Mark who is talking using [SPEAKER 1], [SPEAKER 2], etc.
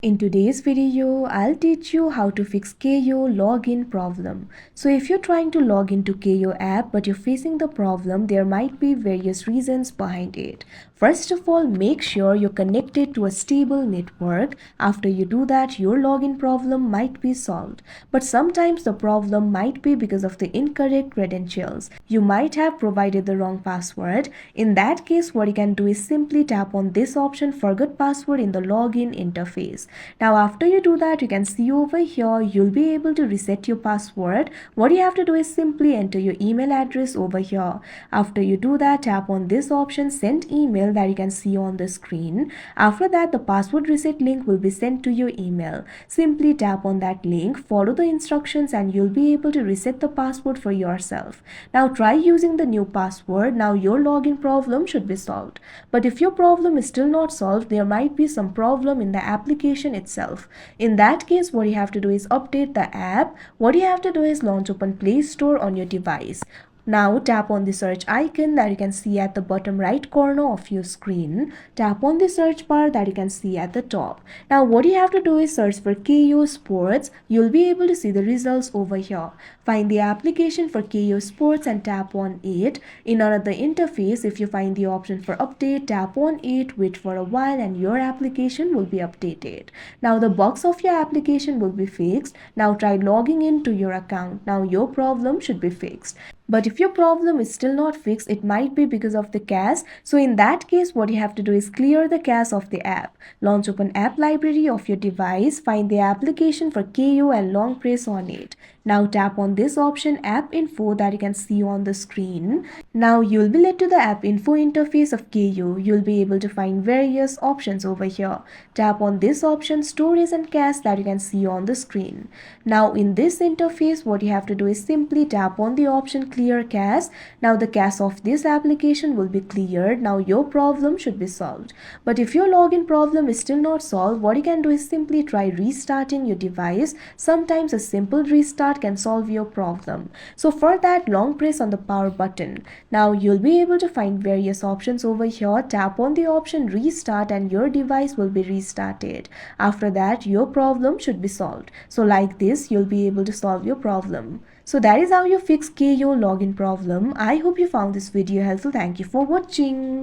[SPEAKER 1] In today's video, I'll teach you how to fix Kayo login problem. So if you're trying to log into Kayo app but you're facing the problem, there might be various reasons behind it. First of all, make sure you're connected to a stable network. After you do that, your login problem might be solved. But sometimes the problem might be because of the incorrect credentials. You might have provided the wrong password. In that case, what you can do is simply tap on this option, forget password, in the login interface. Now after you do that, you can see over here you'll be able to reset your password. What you have to do is simply enter your email address over here. After you do that, tap on this option, send email, that you can see on the screen. After that, the password reset link will be sent to your email. Simply tap on that link, follow the instructions, and you'll be able to reset the password for yourself. Now try using the new password. Now your login problem should be solved. But if your problem is still not solved, there might be some problem in the application itself. In that case, what you have to do is update the app. What you have to do is launch open Play Store on your device. Now tap on the search icon that you can see at the bottom right corner of your screen. Tap on the search bar that you can see at the top. Now what you have to do is search for Kayo Sports. You'll be able to see the results over here. Find the application for Kayo Sports and tap on it. In another interface, if you find the option for update, tap on it, wait for a while, and your application will be updated. Now the box of your application will be fixed. Now try logging into your account. Now your problem should be fixed. But if your problem is still not fixed, it might be because of the cache. So in that case, what you have to do is clear the cache of the app. Launch open app library of your device, find the application for Kayo and long press on it. Now tap on this option, app info, that you can see on the screen. Now you'll be led to the app info interface of Kayo. You'll be able to find various options over here. Tap on this option, storage and cache, that you can see on the screen. Now in this interface, what you have to do is simply tap on the option clear cache. Now the cache of this application will be cleared. Now your problem should be solved. But if your login problem is still not solved, what you can do is simply try restarting your device. Sometimes a simple restart can solve your problem. So for that, long press on the power button. Now you'll be able to find various options over here. Tap on the option restart and your device will be restarted. After that, your problem should be solved. So like this, you'll be able to solve your problem. So that is how you fix Kayo login problem. I hope you found this video helpful. Thank you for watching.